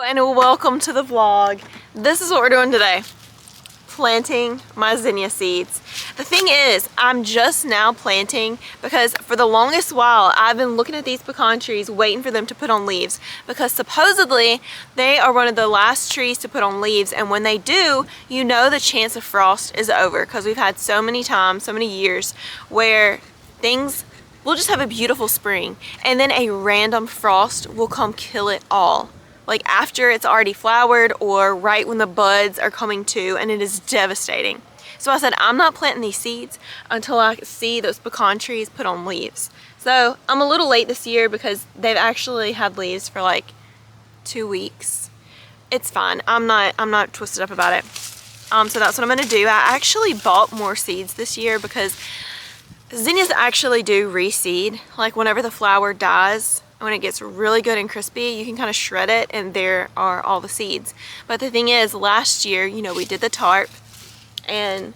And welcome to the vlog. This is what we're doing today. Planting my zinnia seeds. The thing is, I'm just now planting because for the longest while I've been looking at these pecan trees waiting for them to put on leaves, because supposedly they are one of the last trees to put on leaves, and when they do, you know the chance of frost is over, because we've had so many times, so many years where we'll just have a beautiful spring and then a random frost will come kill it all. Like after it's already flowered or right when the buds are coming to, and it is devastating. So I said, I'm not planting these seeds until I see those pecan trees put on leaves. So I'm a little late this year because they've actually had leaves for like 2 weeks. It's fine. I'm not twisted up about it. So that's what I'm gonna do. I actually bought more seeds this year because zinnias actually do reseed. Like whenever the flower dies, when it gets really good and crispy, you can kind of shred it and there are all the seeds. But the thing is, last year, you know, we did the tarp, and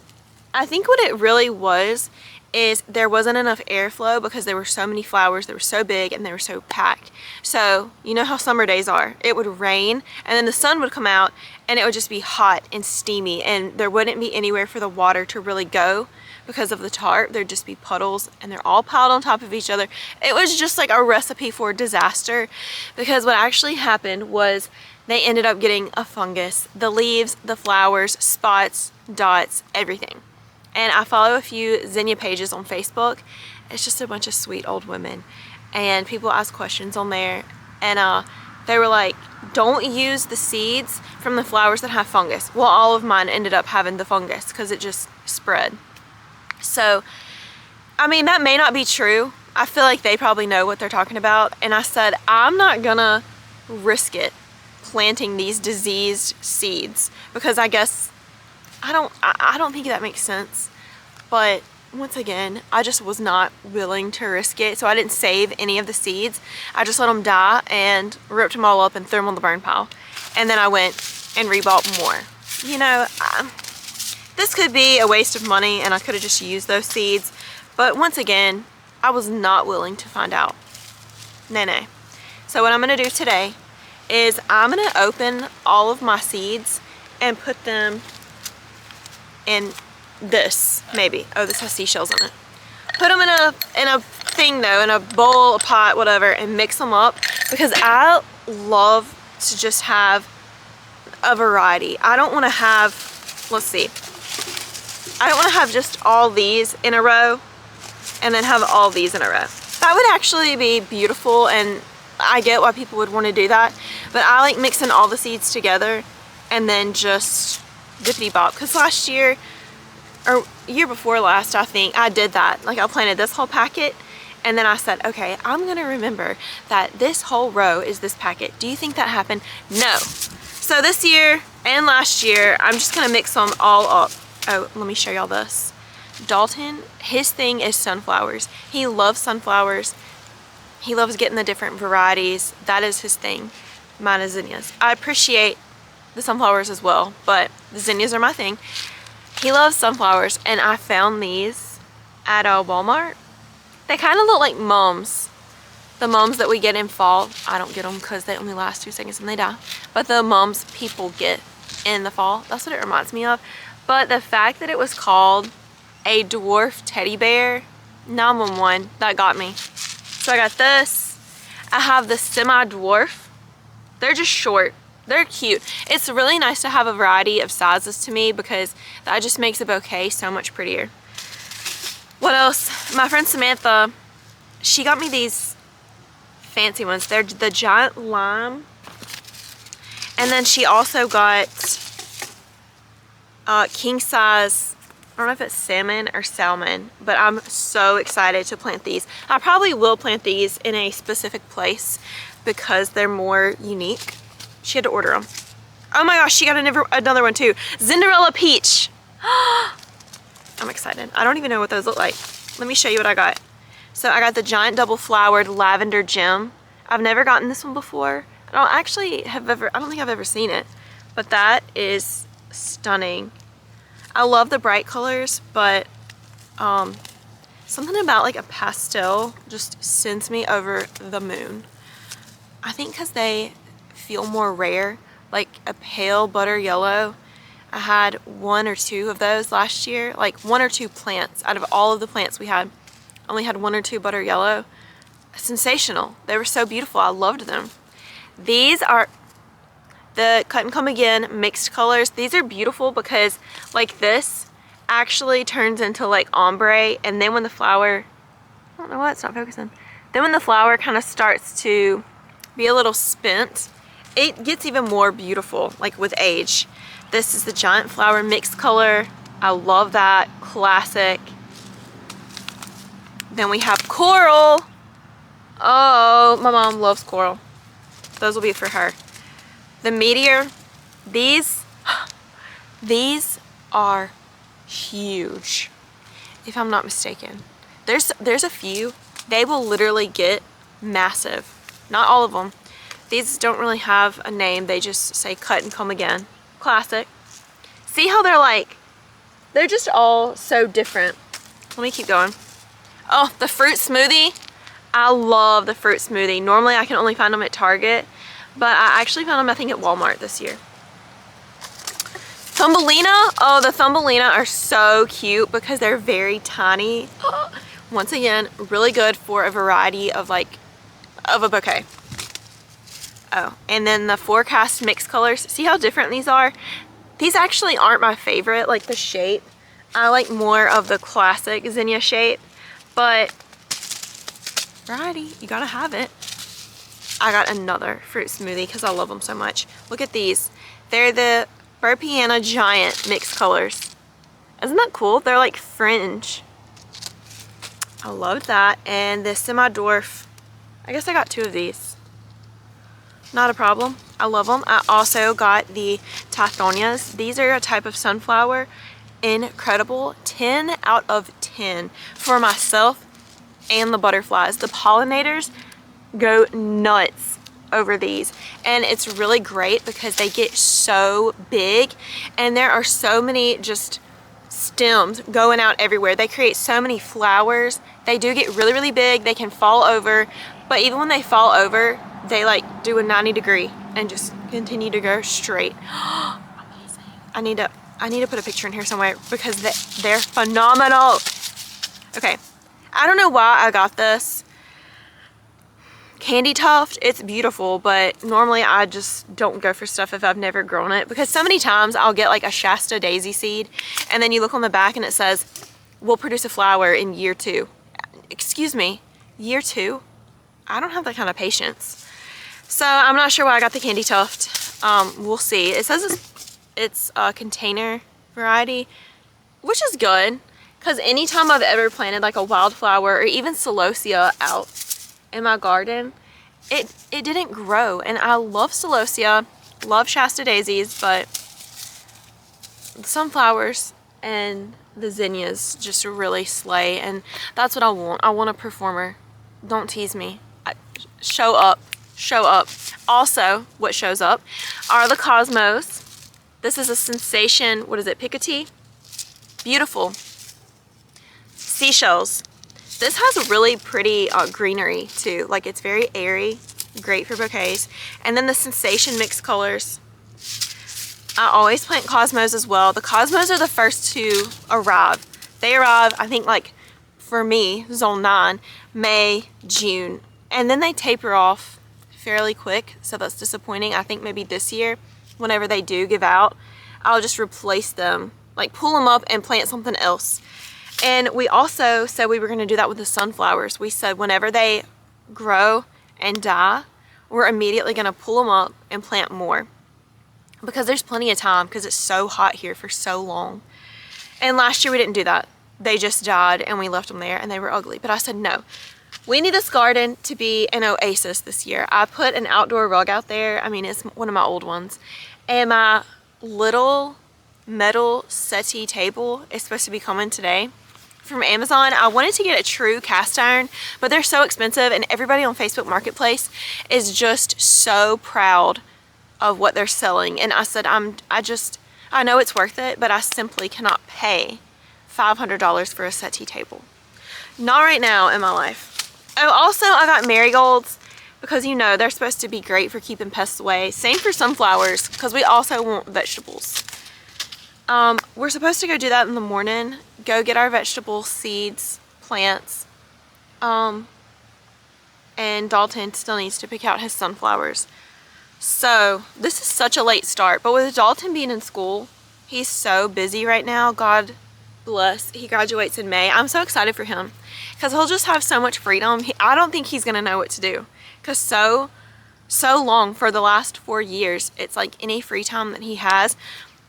I think what it really was is there wasn't enough airflow because there were so many flowers, they were so big and they were so packed. So you know how summer days are. It would rain and then the sun would come out and it would just be hot and steamy, and there wouldn't be anywhere for the water to really go. Because of the tarp, there'd just be puddles and they're all piled on top of each other. It was just like a recipe for disaster, because what actually happened was they ended up getting a fungus. The leaves, the flowers, spots, dots, everything. And I follow a few zinnia pages on Facebook. It's just a bunch of sweet old women, and people ask questions on there, and they were like, don't use the seeds from the flowers that have fungus. Well, all of mine ended up having the fungus because it just spread. So, I mean, that may not be true. I feel like they probably know what they're talking about. And I said, I'm not gonna risk it planting these diseased seeds, because I guess, I don't think that makes sense. But once again, I just was not willing to risk it. So I didn't save any of the seeds. I just let them die and ripped them all up and threw them on the burn pile. And then I went and rebought more. You know, this could be a waste of money and I could have just used those seeds, but once again, I was not willing to find out. Nay. So what I'm gonna do today is I'm gonna open all of my seeds and put them in this, maybe. Oh, this has seashells in it. Put them in a thing though, in a bowl, a pot, whatever, and mix them up, because I love to just have a variety. I don't wanna have, let's see. I don't want to have just all these in a row and then have all these in a row. That would actually be beautiful, and I get why people would want to do that, but I like mixing all the seeds together and then just dippity bop. Because last year, or year before last, I think, I did that. Like I planted this whole packet and then I said, okay, I'm going to remember that this whole row is this packet. Do you think that happened? No. So this year and last year, I'm just going to mix them all up. Oh, let me show y'all this. Dalton, his thing is sunflowers. He loves sunflowers. He loves getting the different varieties. That is his thing. Mine is zinnias. I appreciate the sunflowers as well, but the zinnias are my thing. He loves sunflowers, and I found these at Walmart. They kind of look like mums. The mums that we get in fall. I don't get them because they only last 2 seconds and they die. But the mums people get in the fall. That's what it reminds me of. But the fact that it was called a dwarf teddy bear, 911, that got me. So I got this. I have the semi-dwarf. They're just short. They're cute. It's really nice to have a variety of sizes to me, because that just makes a bouquet so much prettier. What else? My friend Samantha, she got me these fancy ones. They're the giant lime. And then she also got king size, I don't know if it's salmon or salmon, but I'm so excited to plant these. I probably will plant these in a specific place because they're more unique. She had to order them. Oh my gosh, she got another one too. Cinderella peach. I'm excited. I don't even know what those look like. Let me show you what I got. So I got the giant double flowered lavender gem. I've never gotten this one before. I don't think I've ever seen it, but that is stunning. I love the bright colors, but something about like a pastel just sends me over the moon. I think because they feel more rare, like a pale butter yellow. I had 1 or 2 of those last year, like 1 or 2 plants. Out of all of the plants we had, only had 1 or 2 butter yellow. Sensational. They were so beautiful. I loved them. These are the Cut and Come Again mixed colors. These are beautiful because like this actually turns into like ombre, and then when the flower, I don't know why it's not focusing. Then when the flower kind of starts to be a little spent, it gets even more beautiful, like with age. This is the giant flower mixed color. I love that. Classic. Then we have coral. Oh, my mom loves coral. Those will be for her. The meteor, these are huge, if I'm not mistaken. There's a few, they will literally get massive. Not all of them. These don't really have a name, they just say Cut and Come Again. Classic. See how they're just all so different. Let me keep going. Oh, the fruit smoothie. I love the fruit smoothie. Normally I can only find them at Target, but I actually found them, I think, at Walmart this year. Thumbelina. Oh, the Thumbelina are so cute because they're very tiny. Once again, really good for a variety of a bouquet. Oh, and then the Forecast mixed colors. See how different these are? These actually aren't my favorite, like the shape. I like more of the classic zinnia shape, but variety, you gotta have it. I got another fruit smoothie because I love them so much. Look at these. They're the Burpiana Giant mixed colors. Isn't that cool? They're like fringe. I love that. And the Semi-Dwarf, I guess I got 2 of these. Not a problem. I love them. I also got the Tithonias. These are a type of sunflower. Incredible. 10 out of 10 for myself and the butterflies. The pollinators go nuts over these, and it's really great because they get so big and there are so many just stems going out everywhere. They create so many flowers. They do get really, really big. They can fall over, but even when they fall over, they like do a 90-degree and just continue to go straight. Amazing. I need to put a picture in here somewhere because they're phenomenal. Okay, I don't know why I got this Candy Tuft. It's beautiful, but normally I just don't go for stuff if I've never grown it, because so many times I'll get like a Shasta daisy seed and then you look on the back and it says will produce a flower in year 2. Excuse me, year 2? I don't have that kind of patience. So I'm not sure why I got the Candy Tuft. We'll see. It says it's a container variety, which is good, because anytime I've ever planted like a wildflower or even celosia out in my garden, it didn't grow. And I love celosia, love Shasta daisies, but the sunflowers and the zinnias just really slay, and that's what I want. I want a performer. Don't tease me. Show up. Show up. Also, what shows up are the cosmos. This is a Sensation, what is it, Picotee? Beautiful. Seashells. This has a really pretty greenery too. Like, it's very airy, great for bouquets. And then the Sensation mixed colors. I always plant cosmos as well. The cosmos are the first to arrive. They arrive, I think, like for me, zone 9, May, June. And then they taper off fairly quick, so that's disappointing. I think maybe this year, whenever they do give out, I'll just replace them, like pull them up and plant something else. And we also said we were going to do that with the sunflowers. We said whenever they grow and die, we're immediately going to pull them up and plant more, because there's plenty of time, because it's so hot here for so long. And last year we didn't do that. They just died and we left them there and they were ugly. But I said, no, we need this garden to be an oasis this year. I put an outdoor rug out there. I mean, it's one of my old ones. And my little metal settee table is supposed to be coming today from Amazon. I wanted to get a true cast iron, but they're so expensive, and everybody on Facebook Marketplace is just so proud of what they're selling. And I said, I know it's worth it, but I simply cannot pay $500 for a settee table. Not right now in my life. Oh, also I got marigolds, because you know they're supposed to be great for keeping pests away. Same for sunflowers, because we also want vegetables. We're supposed to go do that in the morning, go get our vegetable seeds, plants, and Dalton still needs to pick out his sunflowers. So this is such a late start, but with Dalton being in school, he's so busy right now. God bless, he graduates in May. I'm so excited for him because he'll just have so much freedom. I don't think he's gonna know what to do, because so long for the last 4 years, it's like any free time that he has,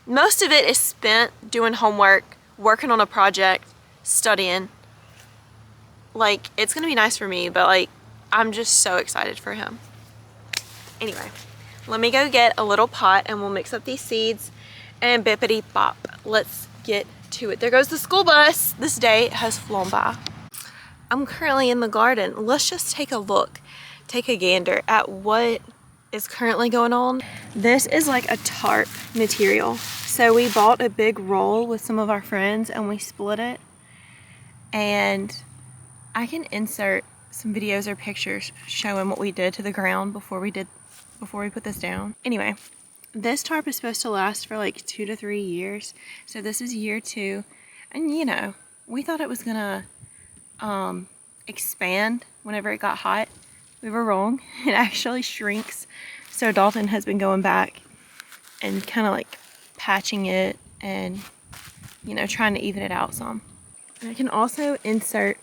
most of it is spent doing homework, working on a project, studying. Like, it's gonna be nice for me, but like, I'm just so excited for him. Anyway, let me go get a little pot and we'll mix up these seeds and bippity bop. Let's get to it. There goes the school bus. This day has flown by. I'm currently in the garden. Let's just take a look, take a gander at what is currently going on. This is like a tarp material. So we bought a big roll with some of our friends and we split it. And I can insert some videos or pictures showing what we did to the ground before we put this down. Anyway, this tarp is supposed to last for like 2 to 3 years. So this is year 2. And you know, we thought it was gonna expand whenever it got hot. We were wrong. It actually shrinks. So Dalton has been going back and kind of like patching it and, you know, trying to even it out some. And I can also insert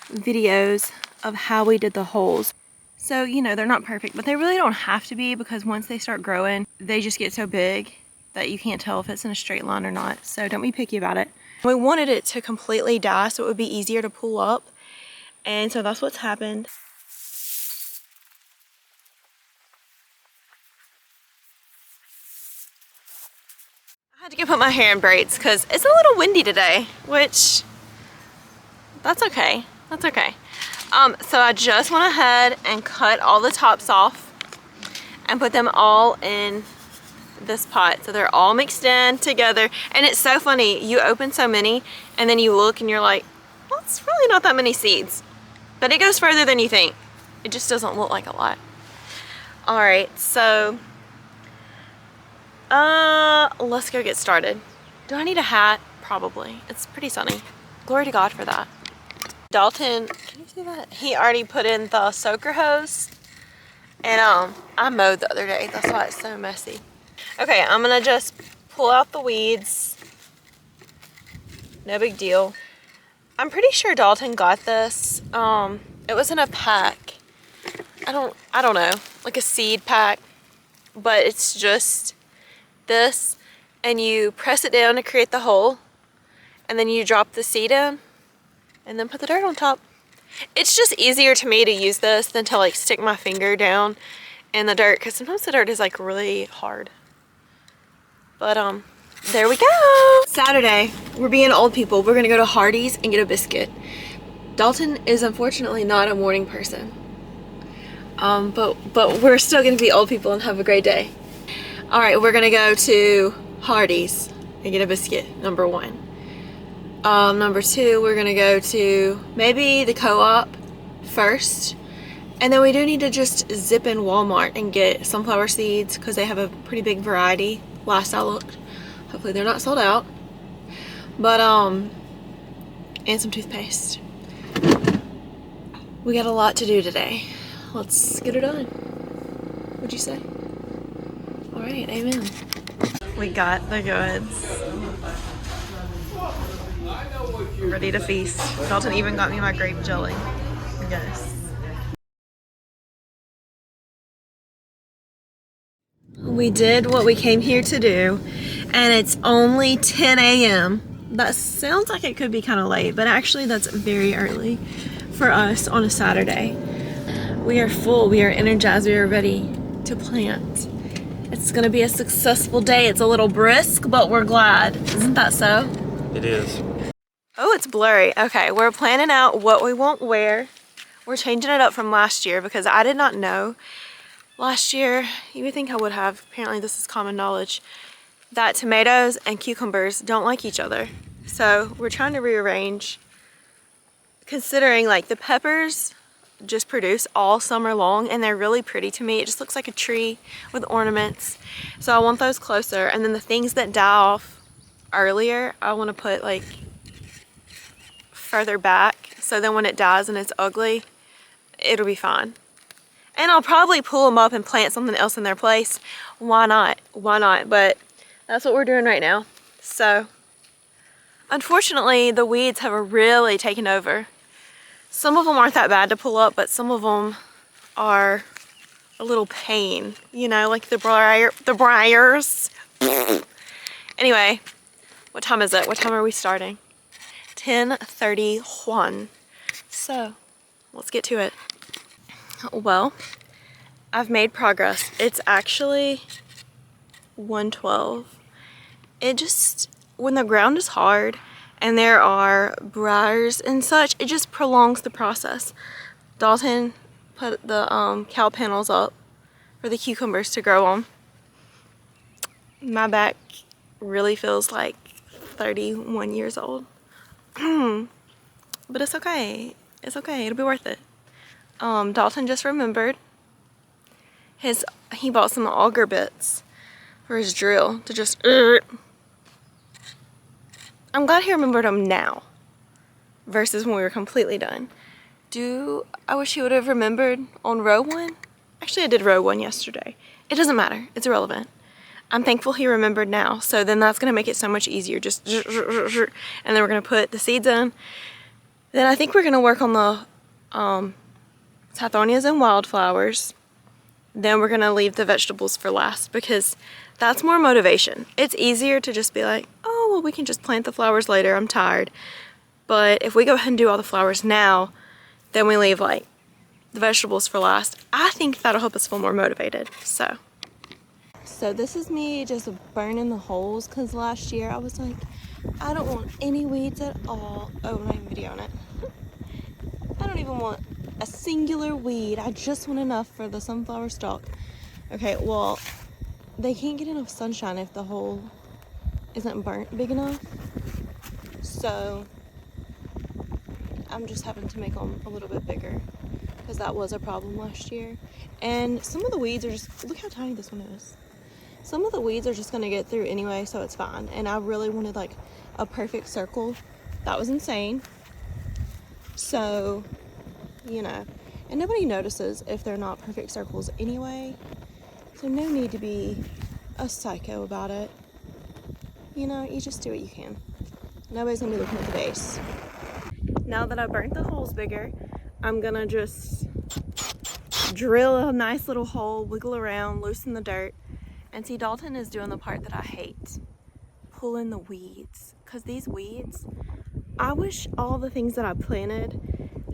videos of how we did the holes. So, you know, they're not perfect, but they really don't have to be, because once they start growing, they just get so big that you can't tell if it's in a straight line or not. So don't be picky about it. We wanted it to completely die so it would be easier to pull up. And so that's what's happened. I had to go put my hair in braids because it's a little windy today, which that's okay. That's okay. So I just went ahead and cut all the tops off and put them all in this pot. So they're all mixed in together. And it's so funny. You open so many and then you look and you're like, well, it's really not that many seeds. But it goes further than you think. It just doesn't look like a lot. All right, so let's go get started. Do I need a hat? Probably. It's pretty sunny. Glory to God for that. Dalton, can you see that? He already put in the soaker hose. And I mowed the other day. That's why it's so messy. Okay, I'm gonna just pull out the weeds. No big deal. I'm pretty sure Dalton got this. It was in a pack. I don't know, like a seed pack, but it's just this, and you press it down to create the hole, and then you drop the seed in, and then put the dirt on top. It's just easier to me to use this than to like stick my finger down in the dirt, because sometimes the dirt is like really hard. But there we go. Saturday, we're being old people. We're gonna go to Hardee's and get a biscuit. Dalton is unfortunately not a morning person. But we're still gonna be old people and have a great day. All right, we're gonna go to Hardee's and get a biscuit, number 1. Number 2, we're gonna go to maybe the co-op first. And then we do need to just zip in Walmart and get sunflower seeds because they have a pretty big variety. Last I looked. Hopefully they're not sold out. But, and some toothpaste. We got a lot to do today. Let's get it done. What'd you say? All right, amen. We got the goods. Ready to feast. Dalton even got me my grape jelly. Yes. We did what we came here to do, and it's only 10 a.m. That sounds like it could be kind of late, but actually that's very early for us on a Saturday. We are full, we are energized, we are ready to plant. It's gonna be a successful day. It's a little brisk, but we're glad. Isn't that so? It is. Oh, it's blurry. Okay, we're planning out what we want where. We're changing it up from last year because I did not know last year, you would think I would have, apparently this is common knowledge, that tomatoes and cucumbers don't like each other. So we're trying to rearrange, considering like the peppers just produce all summer long, and they're really pretty to me. It just looks like a tree with ornaments. So I want those closer, and then the things that die off earlier, I want to put like further back, so then when it dies and it's ugly, it'll be fine. And I'll probably pull them up and plant something else in their place. Why not? Why not? But that's what we're doing right now. So unfortunately, the weeds have really taken over. Some of them aren't that bad to pull up, but some of them are a little pain, you know, like the briars. Anyway, what time is it? What time are we starting? 10:31. So let's get to it. Well, I've made progress. It's actually 1:12. It just, when the ground is hard and there are briars and such, it just prolongs the process. Dalton put the cow panels up for the cucumbers to grow on. My back really feels like 31 years old. But it's okay. It's okay. It'll be worth it. Dalton just remembered he bought some auger bits for his drill to just I'm glad he remembered them now versus when we were completely done. I wish he would have remembered on row 1. Actually, I did row 1 yesterday. It doesn't matter. It's irrelevant. I'm thankful he remembered now. So then that's going to make it so much easier. Just and then we're going to put the seeds in. Then I think we're going to work on the Tathonias and wildflowers. Then we're going to leave the vegetables for last because that's more motivation. It's easier to just be like, oh, well, we can just plant the flowers later. I'm tired. But if we go ahead and do all the flowers now, then we leave like the vegetables for last. I think that'll help us feel more motivated. So this is me just burning the holes because last year I was like, I don't want any weeds at all. Oh, I'm not even videoing it. I don't even want a singular weed. I just want enough for the sunflower stalk. Okay, well, they can't get enough sunshine if the hole isn't burnt big enough. So I'm just having to make them a little bit bigger because that was a problem last year. And some of the weeds are just, look how tiny this one is. Some of the weeds are just gonna get through anyway, so it's fine. And I really wanted like a perfect circle. That was insane. So, you know, and nobody notices if they're not perfect circles anyway. So no need to be a psycho about it. You know, you just do what you can. Nobody's gonna be looking at the base. Now that I burnt the holes bigger, I'm gonna just drill a nice little hole, wiggle around, loosen the dirt. And see, Dalton is doing the part that I hate. Pulling the weeds. Because these weeds, I wish all the things that I planted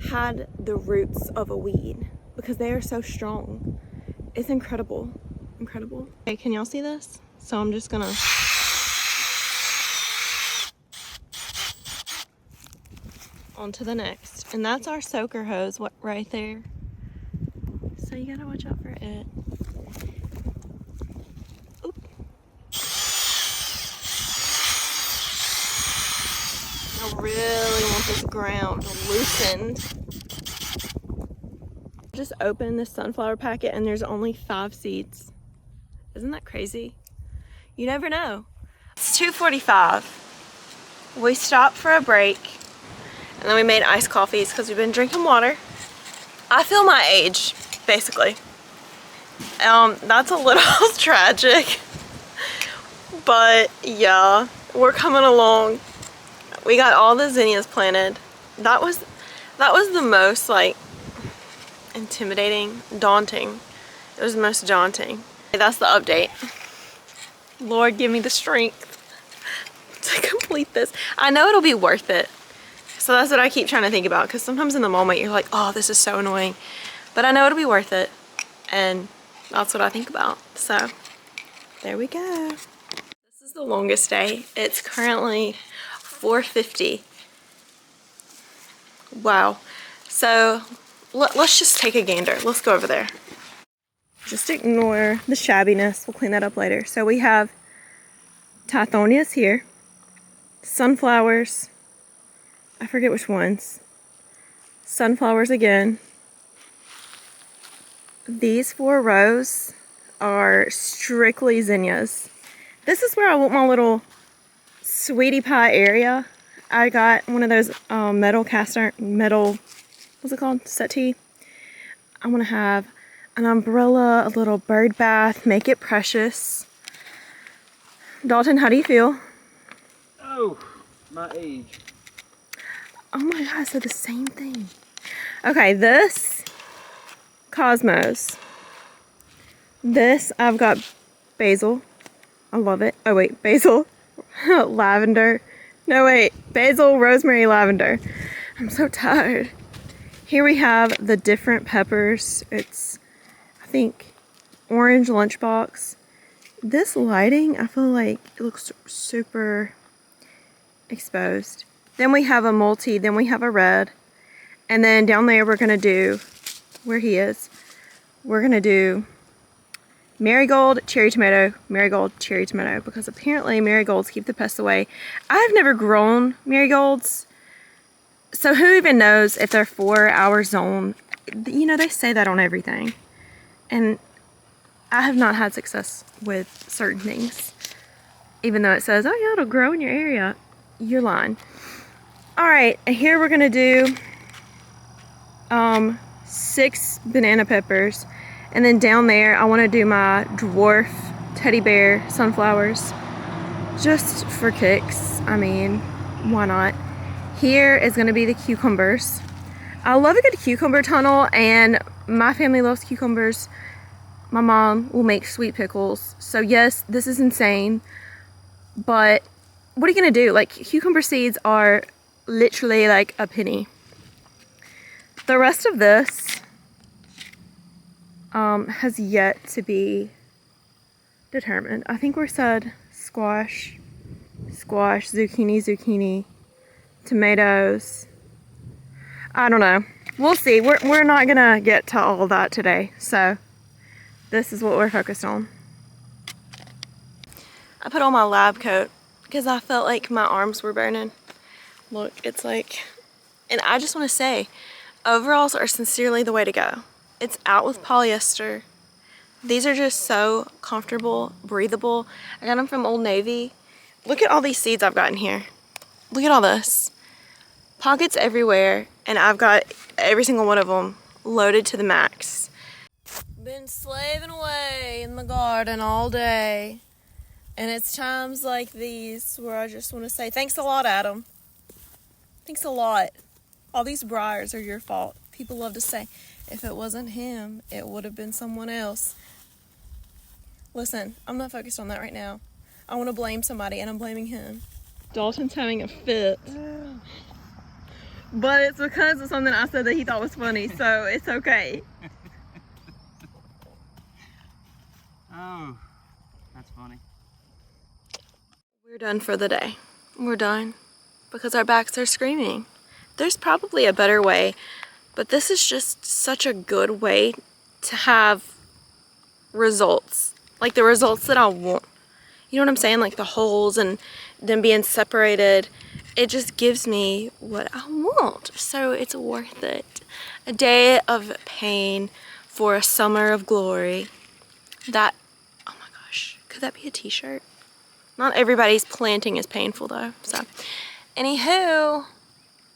had the roots of a weed. Because they are so strong. It's incredible. Incredible. Okay, can y'all see this? So I'm just gonna... on to the next. And that's our soaker hose right there. So you gotta watch out for it. I really want this ground loosened. Just opened this sunflower packet and there's only 5 seeds. Isn't that crazy? You never know. It's 2:45. We stopped for a break and then we made iced coffees because we've been drinking water. I feel my age, basically. That's a little tragic, but yeah, we're coming along. We got all the zinnias planted. That was the most like intimidating, daunting. It was the most daunting. That's the update. Lord, give me the strength to complete this. I know it'll be worth it. So that's what I keep trying to think about, because sometimes in the moment you're like, oh, this is so annoying. But I know it'll be worth it. And that's what I think about. So there we go. This is the longest day. It's currently 4:50. Wow. So let's just take a gander. Let's go over there. Just ignore the shabbiness. We'll clean that up later. So we have Tathonias here. Sunflowers. I forget which ones. Sunflowers again. These 4 rows are strictly zinnias. This is where I want my little sweetie pie area. I got one of those metal, what's it called? Settee. I want to have an umbrella, a little bird bath, make it precious. Dalton, how do you feel? Oh, my age. Oh my god, I said the same thing. Okay, this Cosmos. This, I've got basil. I love it. Oh wait, basil, lavender. No wait, basil, rosemary, lavender. I'm so tired. Here we have the different peppers. It's, I think, orange lunchbox. This lighting, I feel like it looks super exposed. Then we have a multi, then we have a red. And then down there we're gonna do, where he is, we're gonna do marigold, cherry tomato, marigold, cherry tomato, because apparently marigolds keep the pests away. I've never grown marigolds, so who even knows if they're 4-hour zone. You know, they say that on everything. And I have not had success with certain things. Even though it says, oh yeah, it'll grow in your area. You're lying. Alright, and here we're gonna do 6 banana peppers. And then down there, I want to do my dwarf teddy bear sunflowers. Just for kicks. I mean, why not? Here is going to be the cucumbers. I love a good cucumber tunnel, and my family loves cucumbers. My mom will make sweet pickles. So yes, this is insane. But what are you going to do? Like, cucumber seeds are literally like a penny. The rest of this has yet to be determined. I think we said squash, zucchini, tomatoes. I don't know. We'll see. We're not gonna get to all of that today. So this is what we're focused on. I put on my lab coat because I felt like my arms were burning. Look, it's like, and I just want to say, overalls are sincerely the way to go. It's out with polyester. These are just so comfortable, breathable. I got them from Old Navy. Look at all these seeds I've got in here. Look at all this. Pockets everywhere, and I've got every single one of them loaded to the max. Been slaving away in the garden all day, and it's times like these where I just want to say thanks a lot, Adam. Thanks a lot. All these briars are your fault. People love to say, if it wasn't him, it would have been someone else. Listen, I'm not focused on that right now. I want to blame somebody, and I'm blaming him. Dalton's having a fit. But it's because of something I said that he thought was funny, so it's okay. Oh, that's funny. We're done for the day. We're done because our backs are screaming. There's probably a better way, but this is just such a good way to have results. Like the results that I want. You know what I'm saying? Like the holes and them being separated. It just gives me what I want. So it's worth it. A day of pain for a summer of glory. That, oh my gosh, could that be a t-shirt? Not everybody's planting is painful though. So, anywho,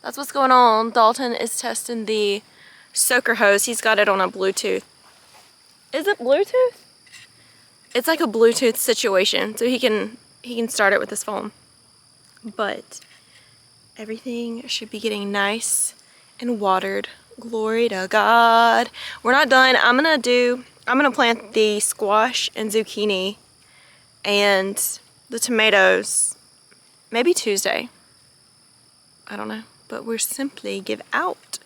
that's what's going on. Dalton is testing the soaker hose. He's got it on a Bluetooth. Is it Bluetooth? It's like a Bluetooth situation, so he can start it with his phone. But everything should be getting nice and watered. Glory to God. We're not done. I'm gonna plant the squash and zucchini and the tomatoes maybe Tuesday. I don't know. But we're simply give out.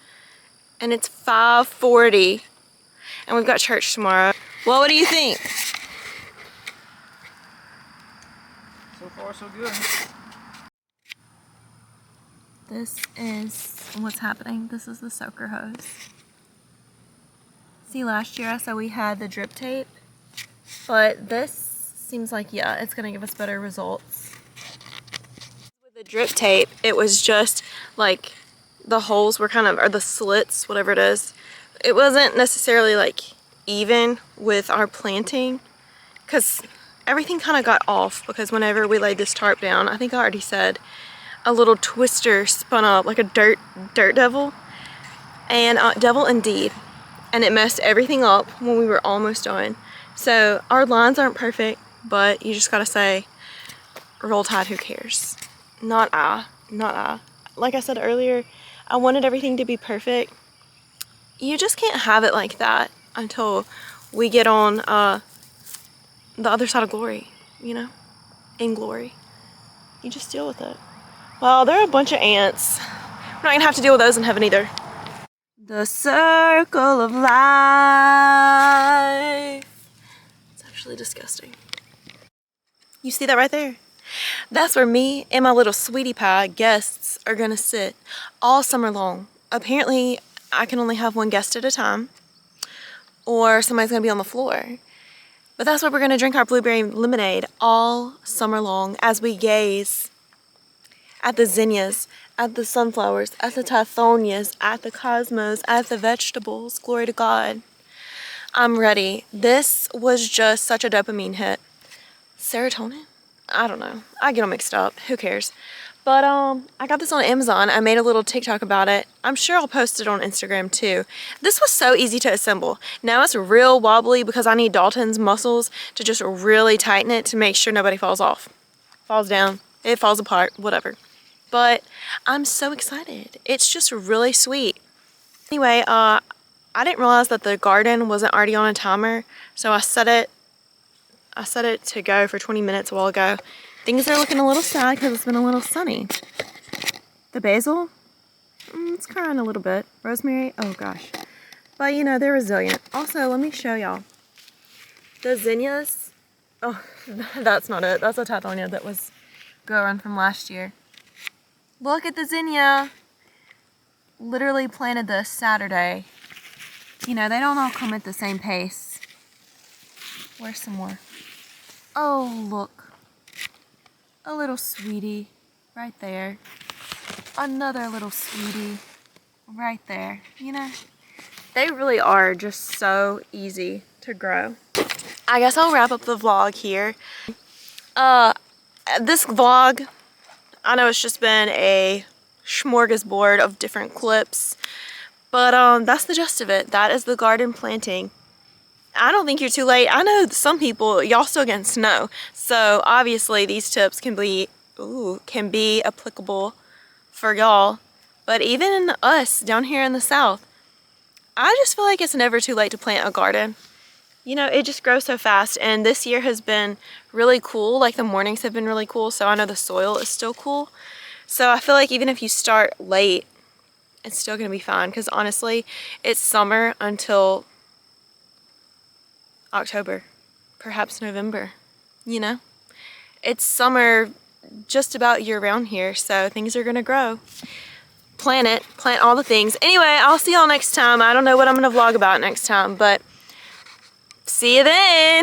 And it's 5:40. And we've got church tomorrow. Well, what do you think? So far, so good. This is what's happening. This is the soaker hose. See, last year I said we had the drip tape. But this seems like, yeah, it's going to give us better results. With the drip tape, it was just like the holes were kind of, or the slits, whatever it is. It wasn't necessarily like even with our planting, because everything kind of got off because whenever we laid this tarp down, I think I already said, a little twister spun up like a dirt devil, and devil indeed, and it messed everything up when we were almost done. So our lines aren't perfect, but you just gotta say, roll tide, who cares? Not I. Like I said earlier, I wanted everything to be perfect. You just can't have it like that until we get on the other side of glory, you know, in glory. You just deal with it. Well, there are a bunch of ants. We're not gonna have to deal with those in heaven either. The circle of life. It's actually disgusting. You see that right there? That's where me and my little sweetie pie guests are gonna sit all summer long. Apparently, I can only have one guest at a time, or somebody's gonna be on the floor. But that's where we're gonna drink our blueberry lemonade all summer long as we gaze at the zinnias, at the sunflowers, at the tithonias, at the cosmos, at the vegetables. Glory to God. I'm ready. This was just such a dopamine hit. Serotonin? I don't know. I get them mixed up. Who cares? But I got this on Amazon. I made a little TikTok about it. I'm sure I'll post it on Instagram too. This was so easy to assemble. Now it's real wobbly because I need Dalton's muscles to just really tighten it to make sure nobody falls off. Falls down. It falls apart. Whatever. But I'm so excited. It's just really sweet. Anyway, I didn't realize that the garden wasn't already on a timer, so I set it to go for 20 minutes a while ago. Things are looking a little sad because it's been a little sunny. The basil, it's crying a little bit. Rosemary, oh gosh. But you know, they're resilient. Also, let me show y'all. The zinnias, oh, that's not it. That's a tithonia that was growing from last year. Look at the zinnia. Literally planted this Saturday. You know, they don't all come at the same pace. Where's some more? Oh, look. A little sweetie right there. Another little sweetie right there. You know, they really are just so easy to grow. I guess I'll wrap up the vlog here. This vlog, I know it's just been a smorgasbord of different clips, but that's the gist of it. That is the garden planting. I don't think you're too late. I know some people, y'all still getting snow, so obviously these tips can be applicable for y'all. But even us down here in the South, I just feel like it's never too late to plant a garden. You know, it just grows so fast, and this year has been really cool. Like the mornings have been really cool, so I know the soil is still cool. So I feel like even if you start late, it's still gonna be fine, because honestly, it's summer until October, perhaps November, you know? It's summer just about year round here, so things are gonna grow. Plant all the things. Anyway, I'll see y'all next time. I don't know what I'm gonna vlog about next time, but see you then.